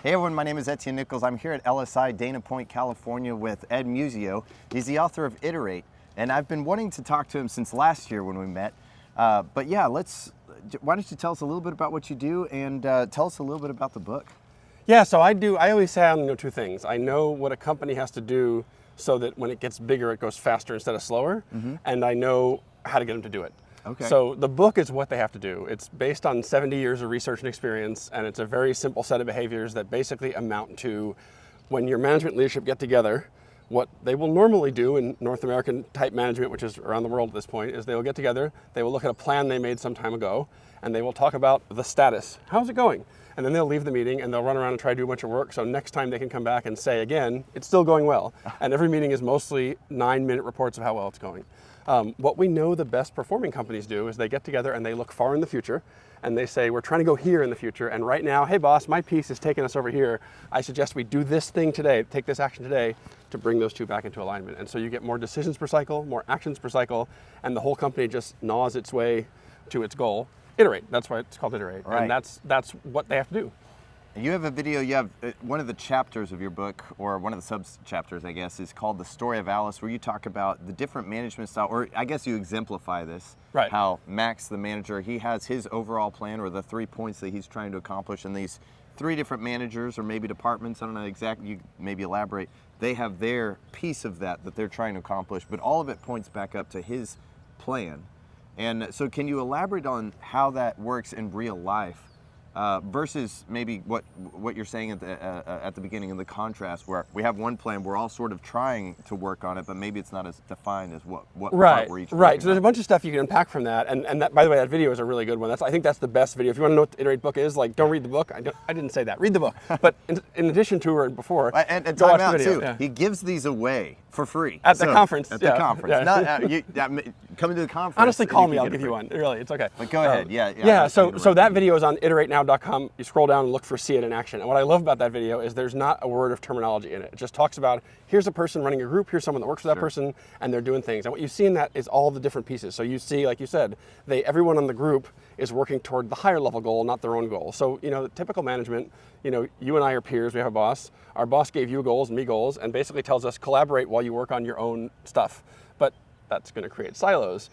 Hey everyone, my name is Etienne Nichols. I'm here at LSI Dana Point, California with Ed Muzio. He's the author of Iterate, and I've been wanting to talk to him since last year when we met. But yeah, why don't you tell us a little bit about what you do and tell us a little bit about the book. Yeah, so I always say I know two things. I know what a company has to do so that when it gets bigger, it goes faster instead of slower, and I know how to get them to do it. Okay. So the book is what they have to do. It's based on 70 years of research and experience, and it's a very simple set of behaviors that basically amount to when your management leadership get together, what they will normally do in North American type management, which is around the world at this point, is they will get together, they will look at a plan they made some time ago, and they will talk about the status. How's it going? And then they'll leave the meeting and they'll run around and try to do a bunch of work. So next time they can come back and say again, it's still going well. And every meeting is mostly 9-minute reports of how well it's going. What we know the best performing companies do is they get together and they look far in the future and they say, we're trying to go here in the future. And right now, hey boss, my piece is taking us over here. I suggest we do this thing today, take this action today to bring those two back into alignment. And so you get more decisions per cycle, more actions per cycle, and the whole company just gnaws its way to its goal. Iterate, that's why it's called Iterate. Right. And that's what they have to do. You have a video, you have one of the chapters of your book, or one of the sub-chapters, I guess, is called The Story of Alice, where you talk about the different management style, or I guess you exemplify this, right. How Max, the manager, he has his overall plan, or the 3 points that he's trying to accomplish, and these 3 different managers, or maybe departments, I don't know exactly, you maybe elaborate, they have their piece of that they're trying to accomplish, but all of it points back up to his plan. And so can you elaborate on how that works in real life? Versus maybe what you're saying at the beginning in the contrast, where we have one plan, we're all sort of trying to work on it, but maybe it's not as defined as what part we're each right. So there's on. a bunch of stuff you can unpack from that, and that, by the way, that video is a really good one. I think that's the best video. If you want to know what the Iterate book is, like, don't read the book. I didn't say that. Read the book. But in addition to or before, and go watch time out the video. too. Yeah. He gives these away for free At the conference. At the conference. Yeah. Not coming to the conference. Honestly, call me. I'll I'll give you one. Really, it's okay. But go ahead. So that video is on iteratenow.com. You scroll down and look for See It in Action. And what I love about that video is there's not a word of terminology in it. It just talks about, here's a person running a group, here's someone that works for that person, and they're doing things. And what you see in that is all the different pieces. So you see, like you said, everyone on the group is working toward the higher level goal, not their own goal. So, typical management, you and I are peers, we have a boss. Our boss gave you goals and me goals, and basically tells us collaborate while you work on your own stuff. But that's going to create silos.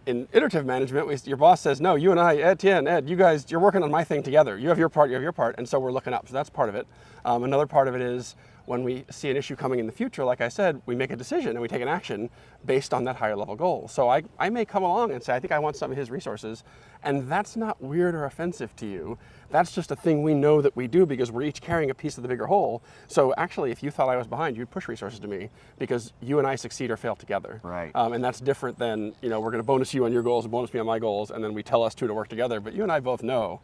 In iterative management, your boss says, no, you and I, Etienne, Ed, you guys, you're working on my thing together. You have your part, and so we're looking up. So that's part of it. Another part of it is when we see an issue coming in the future, like I said, we make a decision and we take an action based on that higher level goal. So I may come along and say, I think I want some of his resources, and that's not weird or offensive to you. That's just a thing we know that we do because we're each carrying a piece of the bigger whole. So actually, if you thought I was behind, you'd push resources to me because you and I succeed or fail together. Right. And that's different than, we're going to bonus you on your goals and bonus me on my goals, and then we tell us two to work together. But you and I both know,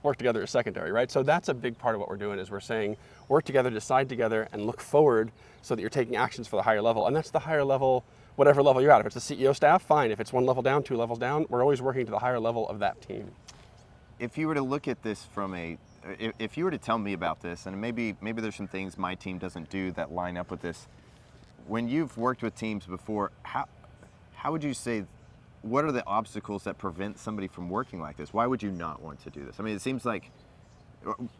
work together is secondary, right? So that's a big part of what we're doing is we're saying work together, decide together, and look forward so that you're taking actions for the higher level. And that's the higher level, whatever level you're at. If it's the CEO staff, fine. If it's 1 level down, 2 levels down, we're always working to the higher level of that team. If you were to look at this if you were to tell me about this, and maybe there's some things my team doesn't do that line up with this, when you've worked with teams before, how would you say, what are the obstacles that prevent somebody from working like this? Why would you not want to do this? I mean, it seems like,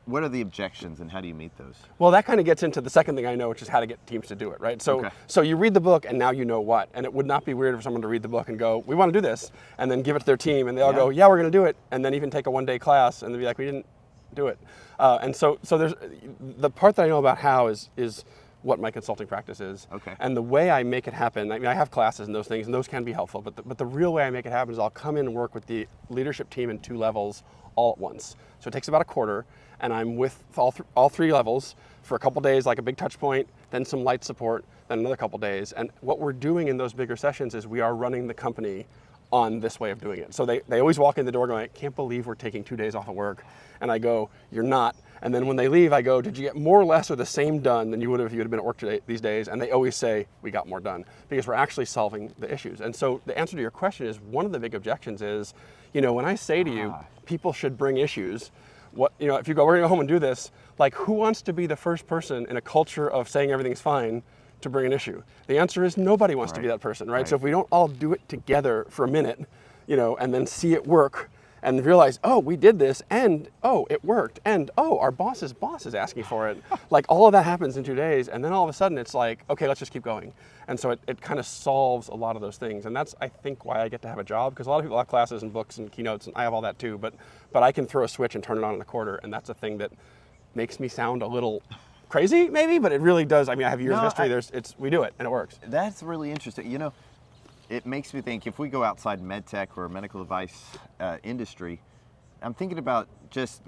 what are the objections and how do you meet those? Well, that kind of gets into the second thing I know, which is how to get teams to do it, right? So, So you read the book and now you know what. And it would not be weird for someone to read the book and go, we want to do this, and then give it to their team and they all go, yeah, we're going to do it. And then even take a 1-day class and they'll be like, we didn't do it. And so there's the part that I know about how is what my consulting practice is. Okay. And the way I make it happen, I mean, I have classes and those things, and those can be helpful, but the real way I make it happen is I'll come in and work with the leadership team in 2 levels all at once. So it takes about a quarter, and I'm with all 3 levels for a couple days, like a big touch point, then some light support, then another couple days. And what we're doing in those bigger sessions is we are running the company on this way of doing it. So they always walk in the door going, I can't believe we're taking 2 days off of work. And I go, you're not. And then when they leave, I go, did you get more or less or the same done than you would have if you had been at work today, these days? And they always say, we got more done because we're actually solving the issues. And so the answer to your question is, one of the big objections is, when I say to you, people should bring issues, if you go, we're gonna go home and do this, who wants to be the first person in a culture of saying everything's fine to bring an issue? The answer is nobody wants to be that person, right? So if we don't all do it together for a minute, and then see it work, and realize, oh, we did this, and oh, it worked, and oh, our boss's boss is asking for it. Like all of that happens in 2 days, and then all of a sudden it's like, okay, let's just keep going. And so it kind of solves a lot of those things, and that's, I think, why I get to have a job, because a lot of people have classes and books and keynotes, and I have all that too, but I can throw a switch and turn it on in a quarter, and that's a thing that makes me sound a little crazy, maybe, but it really does. I mean, I have years of history. We do it, and it works. That's really interesting. You know, it makes me think, if we go outside MedTech or medical device industry, I'm thinking about just,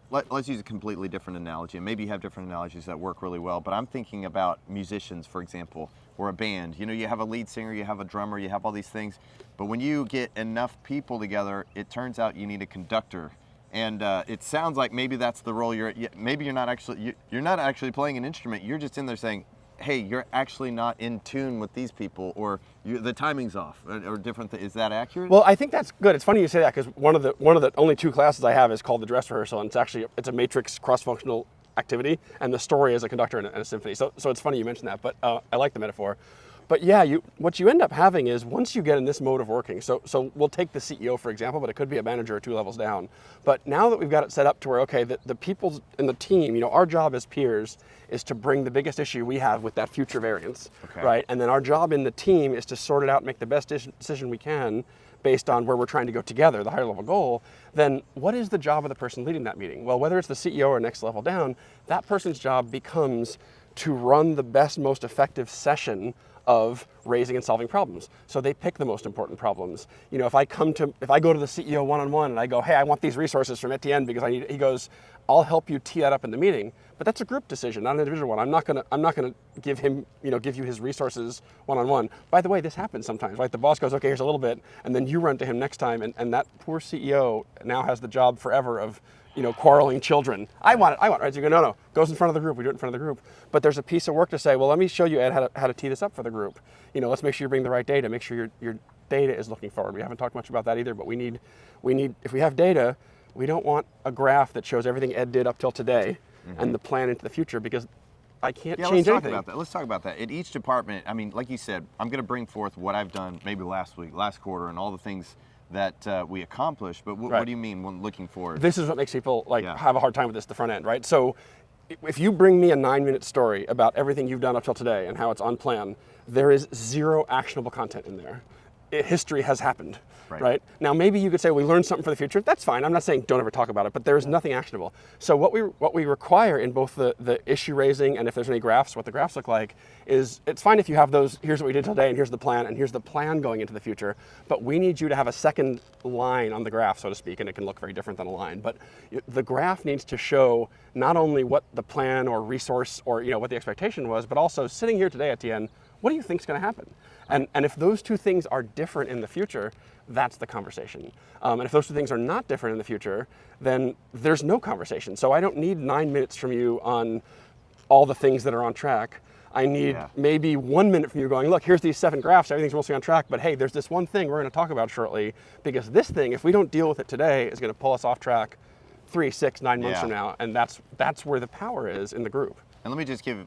let's use a completely different analogy, and maybe you have different analogies that work really well, but I'm thinking about musicians, for example, or a band. You know, you have a lead singer, you have a drummer, you have all these things, but when you get enough people together, it turns out you need a conductor. And it sounds like maybe that's the role maybe you're not actually playing an instrument, you're just in there saying, hey, you're actually not in tune with these people, or the timing's off, or different things. Is that accurate? Well, I think that's good. It's funny you say that, because one of the only 2 classes I have is called the dress rehearsal, and it's a matrix cross-functional activity, and the story is a conductor and a symphony. So it's funny you mentioned that, but I like the metaphor. But yeah, what you end up having is, once you get in this mode of working, so we'll take the CEO for example, but it could be a manager or 2 levels down. But now that we've got it set up to where, okay, the people in the team, you know, our job as peers is to bring the biggest issue we have with that future variance, right? And then our job in the team is to sort it out and make the best decision we can based on where we're trying to go together, the higher level goal. Then what is the job of the person leading that meeting? Well, whether it's the CEO or next level down, that person's job becomes to run the best, most effective session of raising and solving problems. So they pick the most important problems. You know, if I go to the CEO one-on-one and I go, hey, I want these resources from Etienne because he goes, I'll help you tee that up in the meeting. But that's a group decision, not an individual one. I'm not gonna give you his resources one-on-one. By the way, this happens sometimes, right? The boss goes, okay, here's a little bit, and then you run to him next time, and that poor CEO now has the job forever of, you know, quarreling children. I want it, right? So you go, no, goes in front of the group, we do it in front of the group. But there's a piece of work to say, well, let me show you, Ed, how to tee this up for the group. You know, let's make sure you bring the right data, make sure your data is looking forward. We haven't talked much about that either, but we need, if we have data, we don't want a graph that shows everything Ed did up till today and the plan into the future, because I can't change anything. Let's talk about that. At each department, I mean, like you said, I'm gonna bring forth what I've done maybe last quarter, and all the things that we accomplished, but what do you mean when looking forward? This is what makes people have a hard time with this at the front end, right? So if you bring me a 9-minute story about everything you've done up till today and how it's on plan, there is 0 actionable content in there. History has happened, right? Now maybe you could say we learned something for the future. That's fine. I'm not saying don't ever talk about it, but there is nothing actionable. So what we require in both the issue raising and if there's any graphs, what the graphs look like, is it's fine if you have those, here's what we did today and here's the plan and here's the plan going into the future, but we need you to have a second line on the graph, so to speak, and it can look very different than a line, but the graph needs to show not only what the plan or resource or what the expectation was, but also sitting here today, Etienne, what do you think is going to happen? And if those 2 things are different in the future, that's the conversation. And if those 2 things are not different in the future, then there's no conversation. So I don't need 9 minutes from you on all the things that are on track. I need maybe 1 minute from you going, look, here's these 7 graphs, everything's mostly on track, but hey, there's this one thing we're going to talk about shortly, because this thing, if we don't deal with it today, is going to pull us off track 3, 6, 9 months from now, and that's where the power is in the group. And let me just give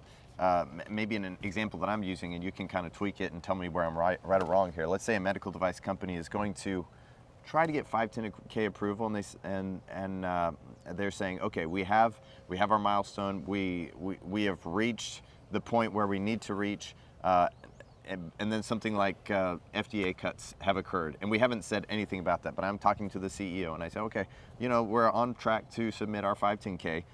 maybe an example that I'm using, and you can kind of tweak it and tell me where I'm right or wrong here. Let's say a medical device company is going to try to get 510K approval, and they're saying, okay, we have our milestone, we have reached the point where we need to reach, and then something like FDA cuts have occurred, and we haven't said anything about that, but I'm talking to the CEO, and I say, okay, we're on track to submit our 510K.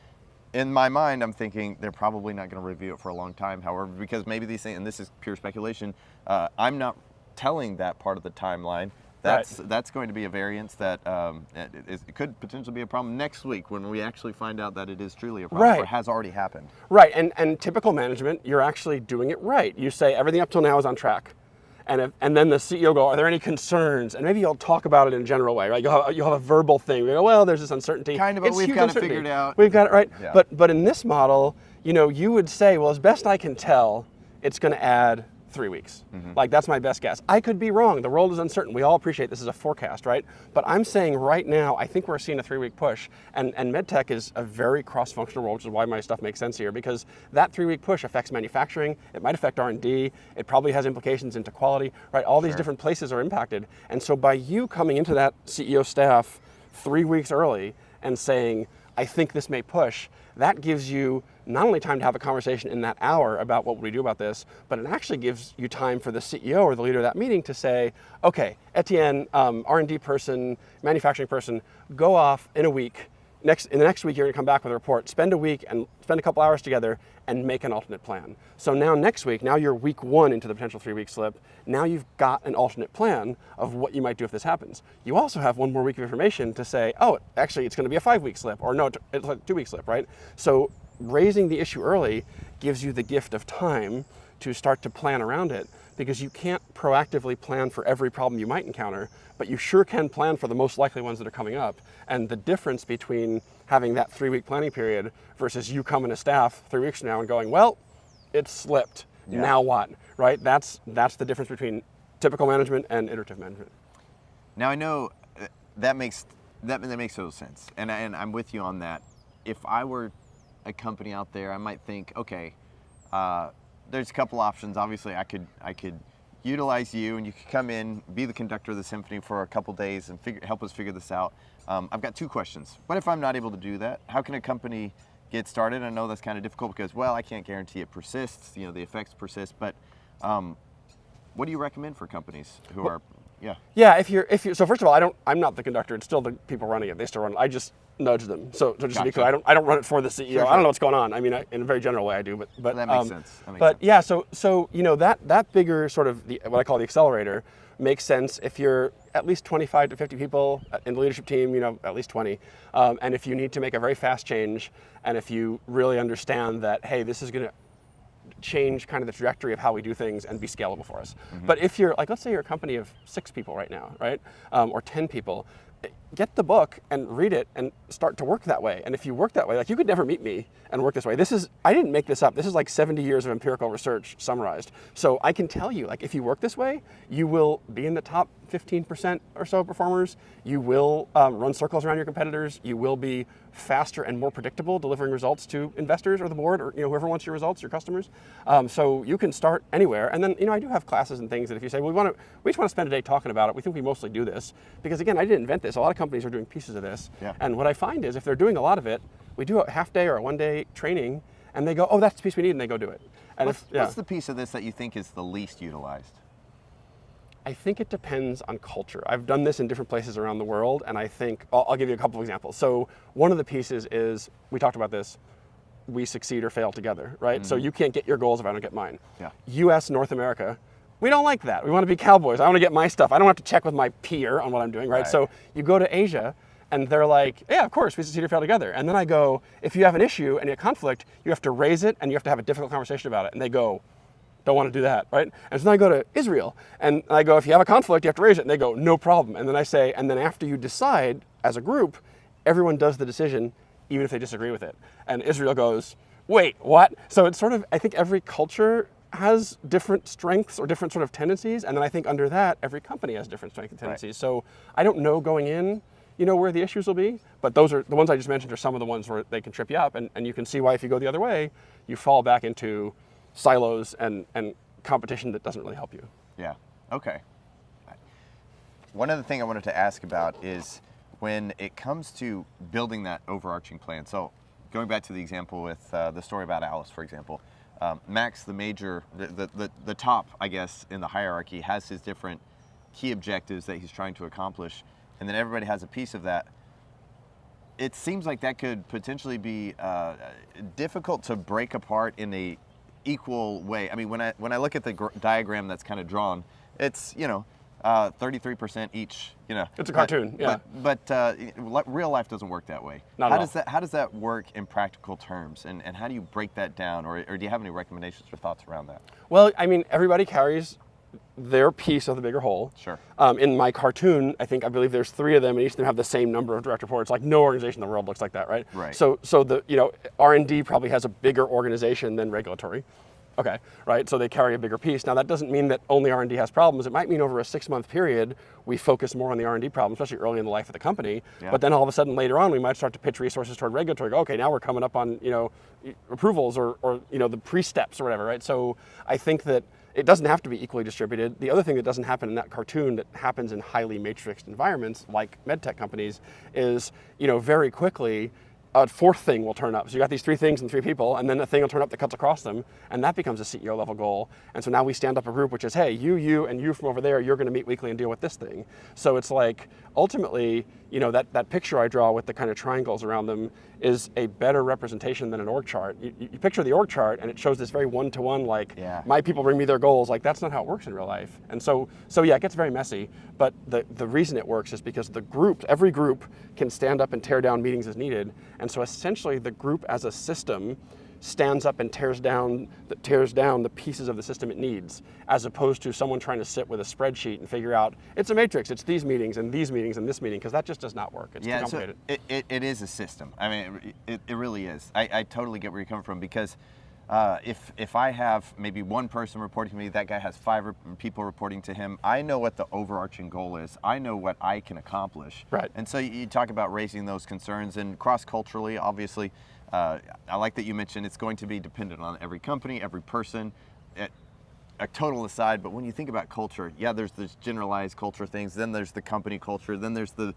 In my mind, I'm thinking they're probably not going to review it for a long time. However, because maybe these things, and this is pure speculation, I'm not telling that part of the timeline. That's going to be a variance that it could potentially be a problem next week when we actually find out that it is truly a problem or has already happened. Right, and typical management, you're actually doing it right. You say everything up till now is on track. And then the CEO go, are there any concerns? And maybe you'll talk about it in a general way, right? You'll have a verbal thing. You go, well, there's this uncertainty. Kind of, but we've got it figured out. We've got it right. Yeah. But in this model, you would say, well, as best I can tell, it's going to add 3 weeks. Like, that's my best guess. I could be wrong. The world is uncertain. We all appreciate this is a forecast, right? But I'm saying right now, I think we're seeing a 3-week push. And MedTech is a very cross-functional role, which is why my stuff makes sense here, because that 3-week push affects manufacturing. It might affect R&D. It probably has implications into quality, right? All these different places are impacted. And so by you coming into that CEO staff 3 weeks early and saying, I think this may push, that gives you not only time to have a conversation in that hour about what would we do about this, but it actually gives you time for the CEO or the leader of that meeting to say, okay, Etienne, R&D person, manufacturing person, go off in a week. In the next week, you're going to come back with a report. Spend a week and spend a couple hours together and make an alternate plan. So now next week, now you're week 1 into the potential 3-week slip. Now you've got an alternate plan of what you might do if this happens. You also have 1 more week of information to say, oh, actually, it's going to be a 5-week slip, or no, it's like a 2-week slip, right? So raising the issue early gives you the gift of time to start to plan around it, because you can't proactively plan for every problem you might encounter, but you sure can plan for the most likely ones that are coming up. And the difference between having that 3-week planning period versus you coming to staff 3 weeks from now and going, well, it slipped, now what, right? That's the difference between typical management and iterative management. Now I know that makes total sense, and I'm with you on that. If I were a company out there, I might think, okay, there's a couple options. Obviously, I could utilize you, and you could come in, be the conductor of the symphony for a couple days, and help us figure this out. I've got 2 questions. What if I'm not able to do that? How can a company get started? I know that's kind of difficult because, well, I can't guarantee it persists. You know, the effects persist. But what do you recommend for companies who are? Yeah, if you're so first of all, I'm not the conductor. It's still the people running it. They still run it. I just nudge them. So just to be clear, I don't run it for the CEO. Sure. I don't know what's going on. I mean, in a very general way, I do. But that makes sense. Yeah, so you know that bigger sort of what I call the accelerator makes sense if you're at least 25 to 50 people in the leadership team. You know, at least 20. And if you need to make a very fast change, and if you really understand that, hey, this is going to change kind of the trajectory of how we do things and be scalable for us. Mm-hmm. But if you're like, let's say you're a company of 6 people right now, right? Or 10 people, get the book and read it and start to work that way. And if you work that way, like you could never meet me and work this way. I didn't make this up. This is like 70 years of empirical research summarized. So I can tell you, like if you work this way, you will be in the top 15% or so performers. You will run circles around your competitors. You will be faster and more predictable delivering results to investors or the board or whoever wants your results, your customers. So you can start anywhere. And then I do have classes and things that if you say, well, we just want to spend a day talking about it, we think we mostly do this. Because again, I didn't invent this. A lot of companies are doing pieces of this. Yeah. And what I find is if they're doing a lot of it, we do a half day or a 1-day training and they go, oh, that's the piece we need, and they go do it. And what's the piece of this that you think is the least utilized? I think it depends on culture. I've done this in different places around the world, and I think, I'll give you a couple of examples. So one of the pieces is, we talked about this, we succeed or fail together, right? Mm-hmm. So you can't get your goals if I don't get mine. Yeah. US, North America, we don't like that. We want to be cowboys. I want to get my stuff. I don't have to check with my peer on what I'm doing, right? So you go to Asia, and they're like, yeah, of course, we succeed or fail together. And then I go, if you have an issue and a conflict, you have to raise it, and you have to have a difficult conversation about it. And they go, don't want to do that, right? And so then I go to Israel, and I go, if you have a conflict, you have to raise it. And they go, no problem. And then I say, and then after you decide as a group, everyone does the decision, even if they disagree with it. And Israel goes, wait, what? So it's sort of, I think every culture has different strengths or different sort of tendencies. And then I think under that, every company has different strengths and tendencies. Right. So I don't know going in, where the issues will be, but those are the ones I just mentioned are some of the ones where they can trip you up. And you can see why if you go the other way, you fall back into silos and competition that doesn't really help you. Yeah, okay. One other thing I wanted to ask about is when it comes to building that overarching plan. So going back to the example with the story about Alice, for example, Max, the major, the top, I guess, in the hierarchy has his different key objectives that he's trying to accomplish, and then everybody has a piece of that. It seems like that could potentially be difficult to break apart in a equal way. I mean, when I look at the diagram that's kind of drawn, it's 33% each. It's a cartoon, yeah. But real life doesn't work that way. Not at all. How does that work in practical terms, and how do you break that down, or do you have any recommendations or thoughts around that? Well, I mean, everybody carries their piece of the bigger whole. Sure. In my cartoon, I believe there's 3 of them, and each of them have the same number of direct reports. Like no organization in the world looks like that, right? Right. So the R&D probably has a bigger organization than regulatory. Okay, right, so they carry a bigger piece. Now that doesn't mean that only R&D has problems. It might mean over a 6-month period, we focus more on the R&D problem, especially early in the life of the company. Yeah. But then all of a sudden later on, we might start to pitch resources toward regulatory. Go, okay, now we're coming up on, approvals or the pre-steps or whatever, right? So I think that it doesn't have to be equally distributed. The other thing that doesn't happen in that cartoon that happens in highly matrixed environments like MedTech companies is, very quickly, a fourth thing will turn up. So you got these 3 things and 3 people, and then a thing will turn up that cuts across them, and that becomes a CEO level goal. And so now we stand up a group which is, hey, you, and you from over there, you're gonna meet weekly and deal with this thing. So it's like, ultimately, that picture I draw with the kind of triangles around them is a better representation than an org chart. You picture the org chart and it shows this very one-to-one, like, my people bring me their goals. Like, that's not how it works in real life. And so yeah, it gets very messy, but the reason it works is because every group can stand up and tear down meetings as needed. And so essentially the group as a system stands up and tears down the pieces of the system it needs, as opposed to someone trying to sit with a spreadsheet and figure out, it's a matrix, it's these meetings and these meetings and this meeting, because that just does not work. It's too complicated. So it is a system. I mean, it really is. I totally get where you're coming from, because if I have maybe one person reporting to me, that guy has 5 people reporting to him, I know what the overarching goal is. I know what I can accomplish. Right. And so you talk about raising those concerns, and cross-culturally, obviously, I like that you mentioned it's going to be dependent on every company, every person, a total aside, but when you think about culture, there's this generalized culture things, then there's the company culture, then there's the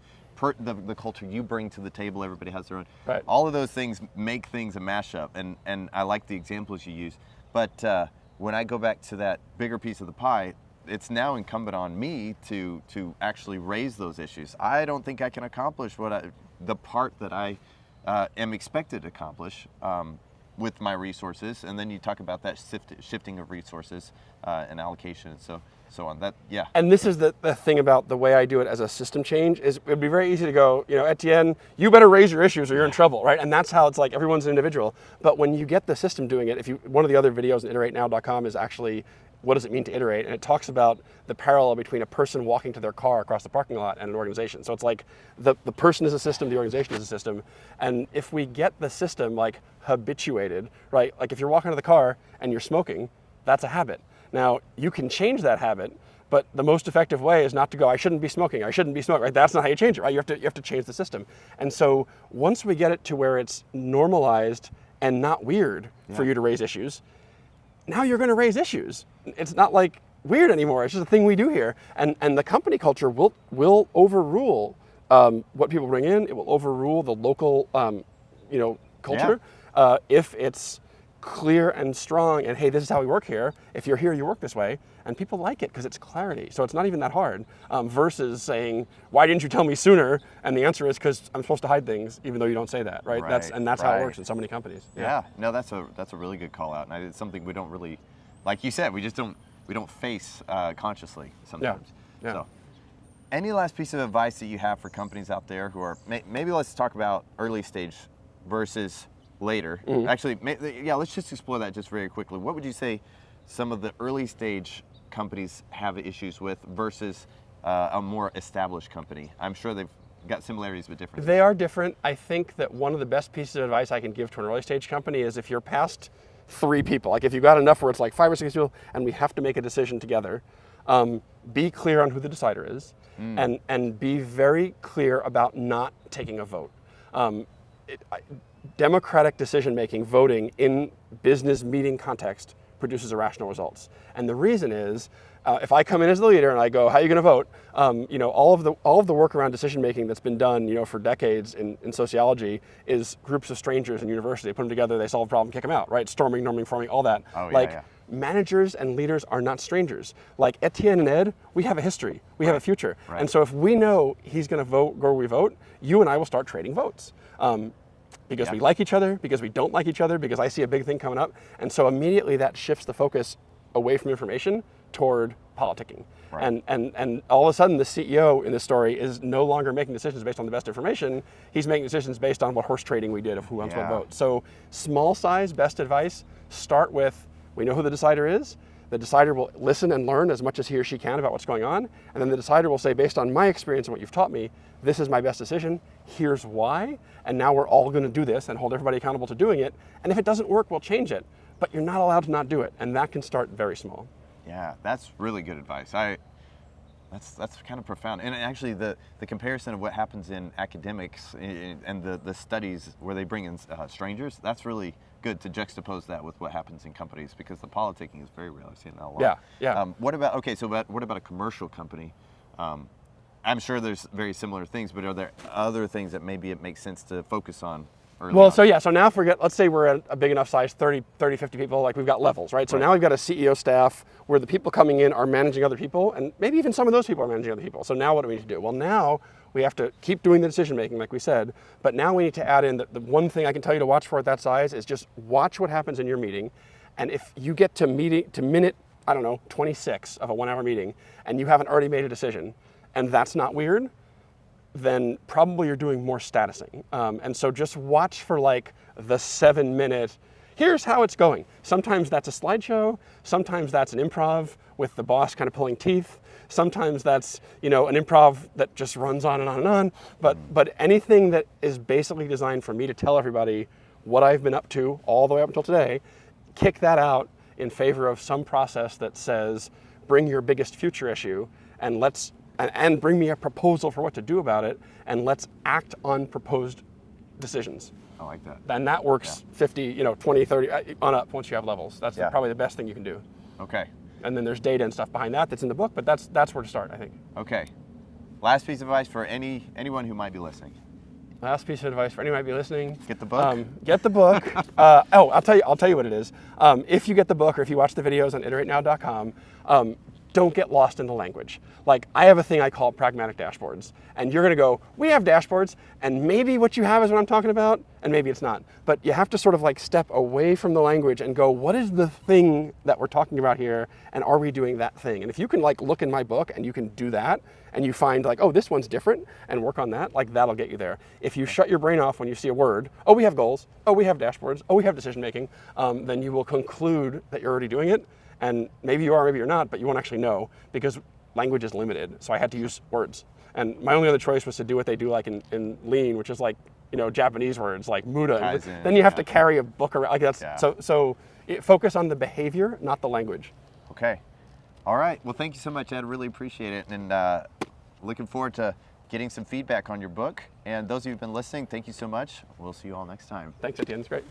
culture you bring to the table, everybody has their own. Right. All of those things make things a mashup, and I like the examples you use. But when I go back to that bigger piece of the pie, it's now incumbent on me to actually raise those issues. I don't think I can accomplish the part that I am expected to accomplish with my resources. And then you talk about that shifting of resources and allocation and so on. And this is the thing about the way I do it as a system change is it would be very easy to go, Etienne, you better raise your issues or you're in trouble, right? And that's how it's like everyone's an individual. But when you get the system doing it, one of the other videos on iteratenow.com is actually, what does it mean to iterate? And it talks about the parallel between a person walking to their car across the parking lot and an organization. So it's like the person is a system, the organization is a system. And if we get the system like habituated, right? Like if you're walking to the car and you're smoking, that's a habit. Now you can change that habit, but the most effective way is not to go, I shouldn't be smoking, right? That's not how you change it, right? You have to change the system. And so once we get it to where it's normalized and not weird for you to raise issues, now you're going to raise issues. It's not like weird anymore. It's just a thing we do here. And the company culture will overrule what people bring in. It will overrule the local culture if it's clear and strong and, hey, this is how we work here. If you're here, you work this way. And people like it because it's clarity. So it's not even that hard versus saying, why didn't you tell me sooner? And the answer is because I'm supposed to hide things even though you don't say that, right? That's how it works in so many companies. No, that's a really good call out. And it's something we don't really, like you said, we don't face consciously sometimes. So any last piece of advice that you have for companies out there who are, maybe let's talk about early stage versus later. Actually, let's just explore that just very quickly. What would you say some of the early stage companies have issues with versus a more established company? I'm sure they've got similarities but differences. They are different. I think that one of the best pieces of advice I can give to an early stage company is if you're past 3 people, like if you've got enough where it's like 5 or 6 people and we have to make a decision together, be clear on who the decider is and be very clear about not taking a vote. Democratic decision-making, voting in business meeting context produces irrational results. And the reason is, if I come in as the leader and I go, how are you going to vote? All of the work around decision-making that's been done, for decades in sociology is groups of strangers in university. They put them together, they solve a problem, kick them out, right? Storming, norming, forming, all that. Managers and leaders are not strangers. Like Etienne and Ed, we have a history, we have a future. And so if we know he's going to vote where we vote, you and I will start trading votes. Because we like each other, because we don't like each other, because I see a big thing coming up. And so immediately that shifts the focus away from information toward politicking. And all of a sudden the CEO in this story is no longer making decisions based on the best information. He's making decisions based on what horse trading we did of who wants what vote. So small size, best advice, start with, we know who the decider is. The decider will listen and learn as much as he or she can about what's going on. And then the decider will say, based on my experience and what you've taught me, this is my best decision. Here's why. And now we're all going to do this and hold everybody accountable to doing it. And if it doesn't work, we'll change it. but you're not allowed to not do it. And that can start very small. Yeah, that's really good advice. That's kind of profound. And actually, the comparison of what happens in academics and the studies where they bring in strangers, that's really good to juxtapose that with what happens in companies, because the politicking is very real. I've seen that a lot. Yeah. What about what about a commercial company? I'm sure there's very similar things, but are there other things that maybe it makes sense to focus on early on? So now let's say we're at a big enough size, 30, 50 people, like we've got levels, right? So now we've got a CEO staff where the people coming in are managing other people, and maybe even some of those people are managing other people. So now what do we need to do? Well, now we have to keep doing the decision making, like we said, but now we need to add in the one thing I can tell you to watch for at that size is just watch what happens in your meeting. And if you get to minute, 26 of a 1 hour meeting, and you haven't already made a decision, and that's not weird, then probably you're doing more statusing. And so just watch for like the 7-minute, here's how it's going. Sometimes that's a slideshow. Sometimes that's an improv with the boss kind of pulling teeth. Sometimes that's, an improv that just runs on and on and on. But anything that is basically designed for me to tell everybody what I've been up to all the way up until today, kick that out in favor of some process that says, bring your biggest future issue and bring me a proposal for what to do about it, and let's act on proposed decisions. I like that. And that works 50, 20, 30, on up once you have levels. That's probably the best thing you can do. Okay. And then there's data and stuff behind that's in the book, but that's where to start, I think. Okay. Last piece of advice for anyone who might be listening. Last piece of advice for anyone who might be listening. Get the book. Get the book. I'll tell you what it is. If you get the book or if you watch the videos on iteratenow.com, don't get lost in the language. Like, I have a thing I call pragmatic dashboards, and you're gonna go, we have dashboards, and maybe what you have is what I'm talking about, and maybe it's not. But you have to sort of like step away from the language and go, what is the thing that we're talking about here, and are we doing that thing? And if you can like look in my book and you can do that, and you find like, oh, this one's different, and work on that, like that'll get you there. If you shut your brain off when you see a word, oh, we have goals, oh, we have dashboards, oh, we have decision making, then you will conclude that you're already doing it. And maybe you are, maybe you're not, but you won't actually know, because language is limited. So I had to use words. And my only other choice was to do what they do like in Lean, which is like, Japanese words like Muda. Kaizen, then you have to carry a book around. Like that's, Yeah. So focus on the behavior, not the language. Okay. All right. Well, thank you so much, Ed. Really appreciate it. And looking forward to getting some feedback on your book. And those of you who've been listening, thank you so much. We'll see you all next time. Thanks, Etienne. It's great.